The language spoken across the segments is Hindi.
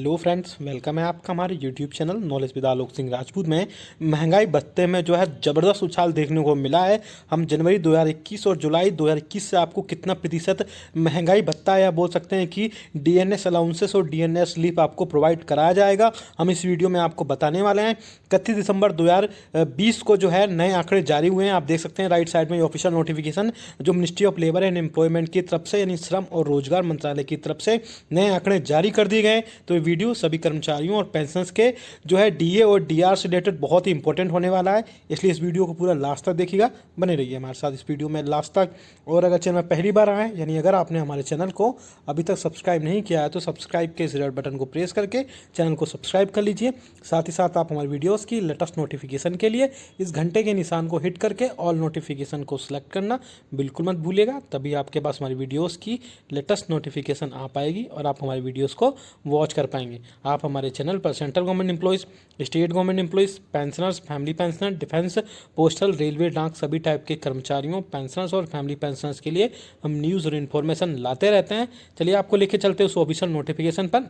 हेलो फ्रेंड्स, वेलकम है आपका हमारे YouTube channel knowledge with Alok Singh Rajput में। महंगाई भत्ते में जो है ज़बरदस्त उछाल देखने को मिला है। हम जनवरी 2021 और जुलाई 2021 से आपको कितना प्रतिशत महंगाई भत्ता या बोल सकते हैं कि डीएनएस अलाउंसेस और डीएनएस लीव आपको प्रोवाइड कराया जाएगा, हम इस वीडियो में आपको बताने वाले हैं। 31 दिसंबर 2020 को जो है नए आंकड़े जारी हुए हैं। आप देख सकते हैं राइट साइड में ऑफिशियल नोटिफिकेशन जो ministry of labour and employment की तरफ से यानी श्रम और रोजगार मंत्रालय की तरफ से नए आंकड़े जारी कर दिए गए। तो ये वीडियो सभी कर्मचारियों और पेंशनर्स के जो है डीए और डीआर से रिलेटेड बहुत ही इंपॉर्टेंट होने वाला है, इसलिए इस वीडियो को पूरा लास्ट तक देखिएगा। बने रहिए हमारे साथ इस वीडियो में लास्ट तक। और अगर चैनल में पहली बार आए यानी अगर आपने हमारे चैनल को अभी तक सब्सक्राइब नहीं किया है तो सब्सक्राइब के इस रेड बटन को प्रेस करके चैनल को सब्सक्राइब कर लीजिए। साथ ही साथ आप हमारे वीडियोज़ की लेटेस्ट नोटिफिकेशन के लिए इस घंटे के निशान को हिट करके ऑल नोटिफिकेशन को सिलेक्ट करना बिल्कुल मत भूलिएगा, तभी आपके पास हमारी वीडियोज़ की लेटेस्ट नोटिफिकेशन आ पाएगी और आप हमारी वीडियोज़ को वॉच कर पाएंगे। आप हमारे चैनल पर central government employees, state government employees, pensioners, family pensioner, defence, postal, railway, डाक सभी टाइप के कर्मचारियों, पेंशनर्स और फैमिली पेंशनर्स के लिए हम न्यूज़ और इन्फॉर्मेशन लाते रहते हैं। चलिए आपको लेके चलते हैं उस ऑफिशियल नोटिफिकेशन पर।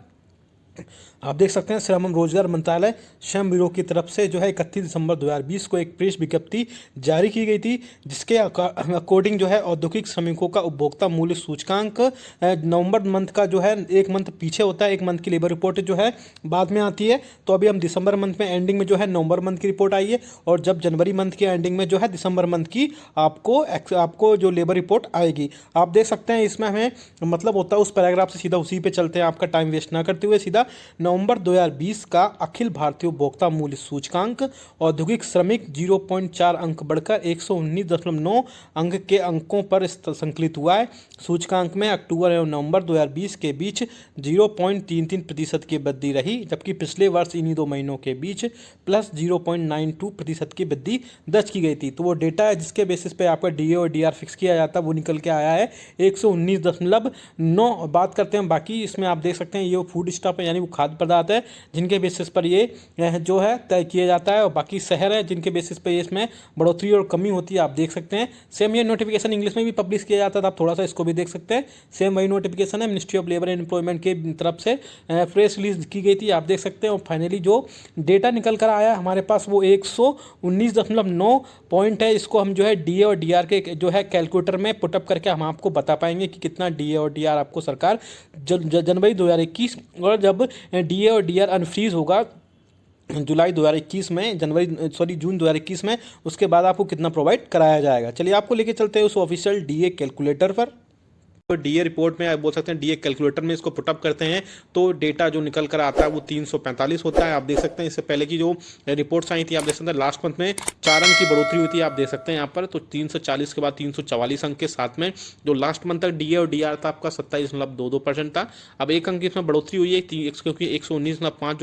आप देख सकते हैं श्रम एवं रोजगार मंत्रालय श्रम ब्यूरो की तरफ से जो है 31 दिसंबर 2020 को एक प्रेस विज्ञप्ति जारी की गई थी, जिसके अकॉर्डिंग जो है औद्योगिक श्रमिकों का उपभोक्ता मूल्य सूचकांक नवंबर मंथ का जो है एक मंथ पीछे होता है, एक मंथ की लेबर रिपोर्ट जो है बाद में आती है। तो अभी हम दिसंबर मंथ में एंडिंग में जो है नवंबर मंथ की रिपोर्ट आई है और जब जनवरी मंथ की एंडिंग में जो है दिसंबर मंथ की आपको जो लेबर रिपोर्ट आएगी। आप देख सकते हैं इसमें हमें मतलब होता है उस पैराग्राफ से सीधा उसी पे चलते हैं, आपका टाइम वेस्ट ना करते हुए सीधा नवंबर 2020 का अखिल भारतीय उपभोक्ता मूल्य सूचकांक औद्योगिक श्रमिक 0.4 अंक बढ़कर 119.9 अंक के अंकों पर संकलित हुआ है। सूचकांक में अक्टूबर एवं नवंबर 2020 के बीच 0.33% की वृद्धि रही, जबकि पिछले वर्ष इन्हीं 2 महीनों के बीच प्लस 0.92% की वृद्धि दर्ज की गई थी। तो वो डेटा है जिसके बेसिस पे आपका डीए और डीआर फिक्स किया जाता है, वो निकल के आया है 119.9। बात करते हैं बाकी, इसमें आप देख सकते हैं ये फूड स्टॉप है यानी वो खाद्य पदार्थ है जिनके बेसिस पर ये जो है तय किया जाता है, और बाकी शहर है जिनके बेसिस पर ये इसमें बढ़ोतरी और कमी होती है। आप देख सकते हैं सेम ये नोटिफिकेशन इंग्लिश में भी पब्लिश किया जाता था, आप थोड़ा सा इसको भी देख सकते हैं। सेम वही नोटिफिकेशन है ministry of labour and employment के तरफ से प्रेस रिलीज की गई थी, आप देख सकते हैं। और फाइनली जो डेटा निकल कर आया हमारे पास वो 119.9 पॉइंट है। इसको हम जो है डीए और डीआर के जो है कैलकुलेटर में पुटअप करके हम आपको बता पाएंगे कि कितना डीए और डीआर आपको सरकार जनवरी 2021 और जब डीए और डीआर अनफ्रीज होगा जुलाई 2021 में जून 2021 में, उसके बाद आपको कितना प्रोवाइड कराया जाएगा। चलिए आपको लेके चलते हैं उस ऑफिशियल डीए कैलकुलेटर पर। तो डीए रिपोर्ट में आप बोल सकते हैं डीए कैलकुलेटर में इसको पुटअप करते हैं तो डेटा जो निकल कर आता है वो 345 होता है। आप देख सकते हैं इससे पहले की जो रिपोर्ट्स आई थी, आप देख सकते हैं लास्ट मंथ में 4 अंक की बढ़ोतरी हुई थी, आप देख सकते हैं यहाँ पर। तो 340 के बाद 344 अंक के साथ में जो लास्ट मंथ तक डीए और डीआर था आपका 27.22% था। अब 1 अंक इसमें बढ़ोतरी हुई है क्योंकि 119.5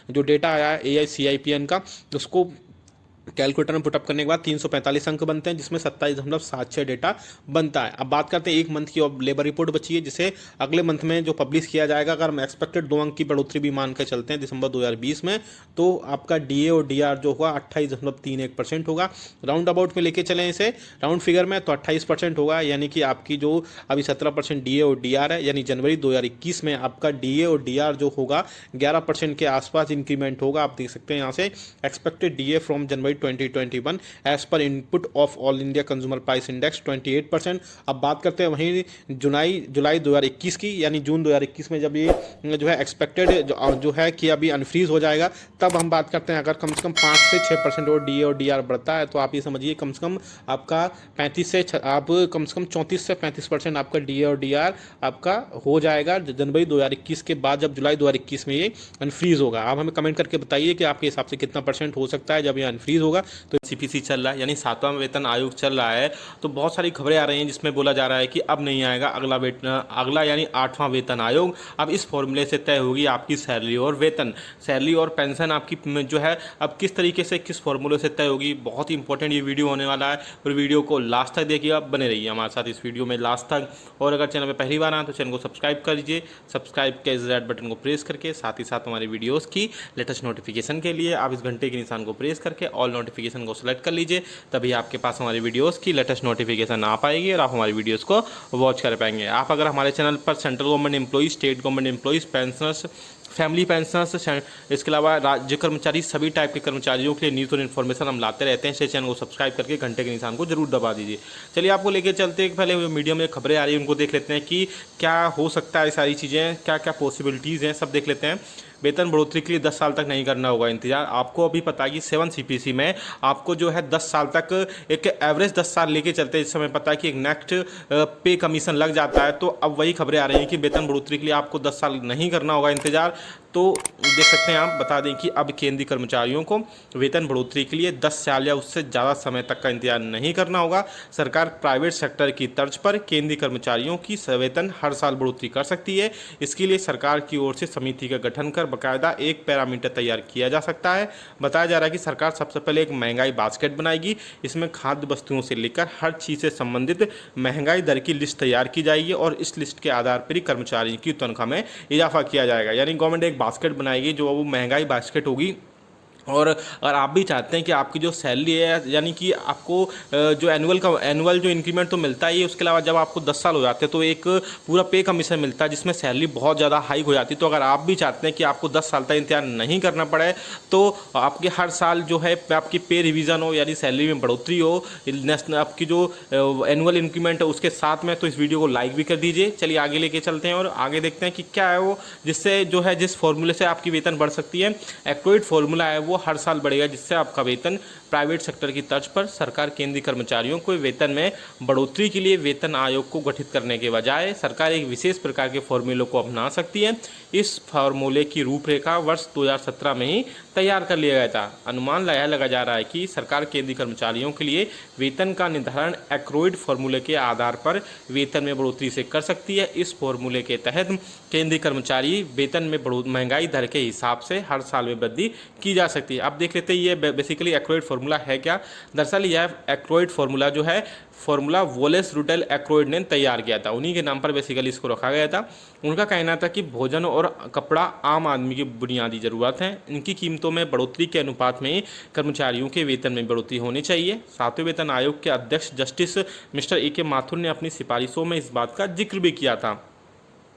जो डेटा आया है AICIPN का, उसको कैलकुलेटर में पुटअप करने के बाद 345 अंक बनते हैं, जिसमें 27.76 डेटा बनता है। अब बात करते हैं 1 मंथ की लेबर रिपोर्ट बची है जिसे अगले मंथ में जो पब्लिश किया जाएगा। अगर हम एक्सपेक्टेड 2 अंक की बढ़ोतरी भी मान कर चलते हैं दिसंबर 2020 में, तो आपका डीए और डीआर जो होगा 28.31% होगा। राउंड अबाउट में लेके चलें इसे राउंड फिगर में तो 28% होगा, यानी कि आपकी जो अभी 17% डीए और डीआर है, यानी जनवरी 2021 में आपका डीए और डीआर जो होगा 11% के आसपास इंक्रीमेंट होगा। आप देख सकते हैं यहाँ से expected DA from January 2021 as per input of all India consumer price index 28%। अब बात करते हैं वहीं जुलाई 2021 की, यानी जून 2021 में जब ये जो है एक्सपेक्टेड जो है कि अभी अनफ्रीज हो जाएगा, तब हम बात करते हैं अगर कम से कम 5 से 6% और डीए और डीआर बढ़ता है तो आप ये समझिए कम से कम आपका 34 से 35% आपका डीए और डीआर आपका हो जाएगा जनवरी 2021 के बाद, जब जुलाई 2021 में ये अनफ्रीज होगा। आप हमें कमेंट करके बताइए कि आपके हिसाब से कितना % हो सकता है जब ये अनफ्रीज होगा। तो सीपीसी चल रहा है यानी 7वां वेतन आयोग चल रहा है, तो बहुत सारी खबरें आ रही हैं जिसमें बोला जा रहा है कि अब नहीं आएगा अगला यानी 8वां वेतन आयोग। अब इस फॉर्मूले से तय होगी आपकी सैलरी और वेतन, सैलरी और पेंशन आपकी जो है अब किस तरीके से किस फॉर्मूले से तय होगी। बहुत ही इंपॉर्टेंट ये वीडियो होने वाला है और वीडियो को लास्ट तक देखिएगा, बने रहिए हमारे साथ इस वीडियो में लास्ट तक। और अगर चैनल में पहली बार आए तो चैनल को सब्सक्राइब कर लीजिए, सब्सक्राइब के रेड बटन को प्रेस करके, साथ ही साथ हमारे वीडियोज़ की लेटेस्ट नोटिफिकेशन के लिए आप इस घंटे के निशान को प्रेस करके ऑल नोटिफिकेशन को सेलेक्ट कर लीजिए, तभी आपके पास हमारी वीडियोस की लेटेस्ट नोटिफिकेशन आ पाएगी और आप हमारी वीडियोस को वॉच कर पाएंगे। आप अगर हमारे चैनल पर central government employees, state government employees, pensioners, family pensioners, इसके अलावा राज्य कर्मचारी, सभी टाइप के कर्मचारियों के लिए न्यूज़ और इन्फॉर्मेशन हम लाते रहते हैं। इस चैनल को सब्सक्राइब करके घंटे के निशान को जरूर दबा दीजिए। चलिए आपको लेके चलते हैं, पहले मीडिया में खबरें आ रही हैं उनको देख लेते हैं कि क्या हो सकता है, सारी चीज़ें क्या क्या पॉसिबिलिटीज़ हैं सब देख लेते हैं। वेतन बढ़ोतरी के लिए 10 साल तक नहीं करना होगा इंतजार। आपको अभी पता है कि 7 CPC में आपको जो है 10 साल तक, एक एवरेज 10 साल लेके चलते हैं, इस समय पता है कि एक नेक्स्ट पे कमीशन लग जाता है। तो अब वही खबरें आ रही हैं कि वेतन बढ़ोतरी के लिए आपको 10 साल नहीं करना होगा इंतजार। तो देख सकते हैं आप, बता दें कि अब केंद्रीय कर्मचारियों को वेतन बढ़ोतरी के लिए 10 साल या उससे ज़्यादा समय तक का इंतजार नहीं करना होगा। सरकार प्राइवेट सेक्टर की तर्ज पर केंद्रीय कर्मचारियों की वेतन हर साल बढ़ोतरी कर सकती है। इसके लिए सरकार की ओर से समिति का गठन कर बाकायदा एक पैरामीटर तैयार किया जा सकता है। बताया जा रहा है कि सरकार सबसे पहले एक महंगाई बास्केट बनाएगी। इसमें खाद्य वस्तुओं से लेकर हर चीज़ से संबंधित महंगाई दर की लिस्ट तैयार की जाएगी और इस लिस्ट के आधार पर ही कर्मचारियों की तनख्वाह में इजाफा किया जाएगा। यानी गवर्नमेंट एक बास्केट बनाएगी जो वो महंगाई बास्केट होगी। और अगर आप भी चाहते हैं कि आपकी जो सैलरी है, यानी कि आपको जो एनुअल जो इंक्रीमेंट तो मिलता ही है, उसके अलावा जब आपको 10 साल हो जाते हैं तो एक पूरा पे कमीशन मिलता है जिसमें सैलरी बहुत ज़्यादा हाइक हो जाती है। तो अगर आप भी चाहते हैं कि आपको 10 साल तक इंतजार नहीं करना पड़े तो आपके हर साल जो है आपकी पे रिवीजन हो, यानी सैलरी में बढ़ोतरी हो, नेशनल आपकी जो एनुअल इंक्रीमेंट है उसके साथ में, तो इस वीडियो को लाइक भी कर दीजिए। चलिए आगे लेके चलते हैं और आगे देखते हैं कि क्या है वो जिससे जो है जिस फॉर्मूले से आपकी वेतन बढ़ सकती है। एक्रोइड फार्मूला है वो हर साल बढ़ेगा जिससे आपका वेतन प्राइवेट सेक्टर की तर्ज पर सरकार केंद्रीय कर्मचारियों को वेतन में बढ़ोतरी के लिए वेतन आयोग को गठित करने के बजाय सरकार एक विशेष प्रकार के फॉर्मूले को अपना सकती है। इस फार्मूले की रूपरेखा वर्ष 2017 में ही तैयार कर लिया गया था। अनुमान लगा जा रहा है कि सरकार केंद्रीय कर्मचारियों के लिए वेतन का निर्धारण एक्रोइड फार्मूले के आधार पर वेतन में बढ़ोतरी से कर सकती है। इस फार्मूले के तहत केंद्रीय कर्मचारी वेतन में महंगाई दर के हिसाब से हर साल में वृद्धि की जा सकती है। अब देख लेते हैं ये बेसिकली एक्रोइड फार्मूला है क्या। दरअसल यह एक्रोइड फार्मूला जो है फार्मूला वोलेस रुडेल एक्रोइड ने तैयार किया था, उन्हीं के नाम पर बेसिकली इसको रखा गया था। उनका कहना था कि भोजन और कपड़ा आम आदमी की बुनियादी ज़रूरत है, इनकी कीमतों में बढ़ोतरी के अनुपात में कर्मचारियों के वेतन में बढ़ोतरी होनी चाहिए। सातवें वेतन आयोग के अध्यक्ष जस्टिस मिस्टर AK माथुर ने अपनी सिफारिशों में इस बात का जिक्र भी किया था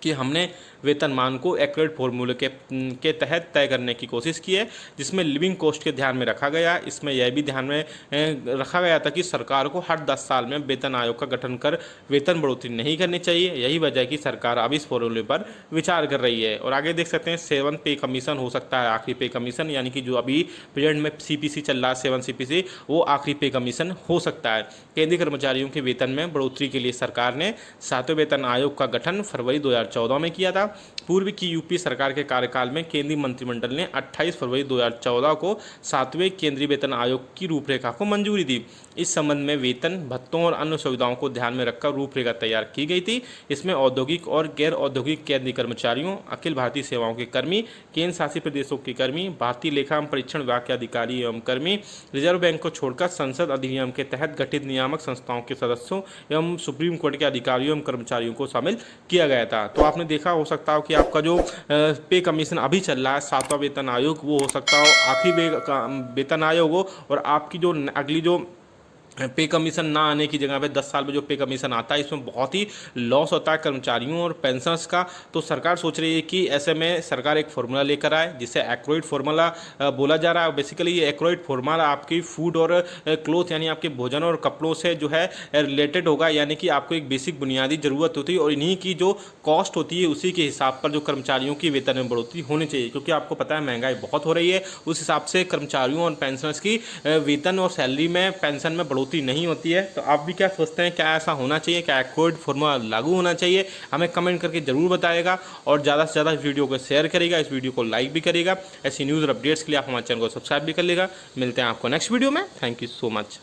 कि हमने वेतनमान को एक्यूरेट फॉर्मूले के तहत तय करने की कोशिश की है, जिसमें लिविंग कॉस्ट के ध्यान में रखा गया। इसमें यह भी ध्यान में रखा गया था कि सरकार को हर 10 साल में वेतन आयोग का गठन कर वेतन बढ़ोतरी नहीं करनी चाहिए। यही वजह है कि सरकार अब इस फॉर्मूले पर विचार कर रही है। और आगे देख सकते हैं 7 पे कमीशन हो सकता है आखिरी पे कमीशन, यानी कि जो अभी प्रेजेंट में CPC चल रहा है 7 CPC, वो आखिरी पे कमीशन हो सकता है। केंद्रीय कर्मचारियों के वेतन में बढ़ोतरी के लिए सरकार ने 7वें वेतन आयोग का गठन फरवरी 2014 में किया था। पूर्व की यूपी सरकार के कार्यकाल में केंद्रीय मंत्रिमंडल ने 28 फरवरी 2014 को 7वें केंद्रीय वेतन आयोग की रूपरेखा को मंजूरी दी। इस संबंध में वेतन, भत्तों और अन्य सुविधाओं को ध्यान में रखकर रूपरेखा तैयार की गई थी। इसमें औद्योगिक और गैर औद्योगिक केंद्रीय कर्मचारियों, अखिल भारतीय सेवाओं के कर्मी, केंद्र शासित प्रदेशों के कर्मी, भारतीय लेखा एवं परीक्षण विभाग के अधिकारी एवं कर्मी, रिजर्व बैंक को छोड़कर संसद अधिनियम के तहत गठित नियामक संस्थाओं के सदस्यों एवं सुप्रीम कोर्ट के अधिकारियों एवं कर्मचारियों को शामिल किया गया था। तो आपने देखा हो सकता हो कि आपका जो पे कमीशन अभी चल रहा है 7वां वेतन आयोग, वो हो सकता हो आखिरी वेतन आयोग हो, और आपकी जो अगली जो पे कमीशन ना आने की जगह पे 10 साल में जो पे कमीशन आता है इसमें बहुत ही लॉस होता है कर्मचारियों और पेंशनर्स का। तो सरकार सोच रही है कि ऐसे में सरकार एक फार्मूला लेकर आए जिसे एक्रोइड फार्मूला बोला जा रहा है। बेसिकली ये एक्रोइड फार्मूला आपकी फूड और क्लोथ, यानी आपके भोजन और कपड़ों से जो है रिलेटेड होगा, यानी कि आपको एक बेसिक बुनियादी ज़रूरत होती है और इन्हीं की जो कॉस्ट होती है उसी के हिसाब पर जो कर्मचारियों की वेतन में बढ़ोतरी होनी चाहिए। क्योंकि आपको पता है महंगाई बहुत हो रही है, उस हिसाब से कर्मचारियों और पेंशनर्स की वेतन और सैलरी में, पेंशन में नहीं होती है। तो आप भी क्या सोचते हैं, क्या ऐसा होना चाहिए, क्या एक्रोइड फार्मूला लागू होना चाहिए? हमें कमेंट करके जरूर बताएगा और ज़्यादा से ज़्यादा इस वीडियो को शेयर करेगा, इस वीडियो को लाइक भी करेगा। ऐसी न्यूज़ और अपडेट्स के लिए आप हमारे चैनल को सब्सक्राइब भी कर लेगा। मिलते हैं आपको नेक्स्ट वीडियो में। Thank you so much.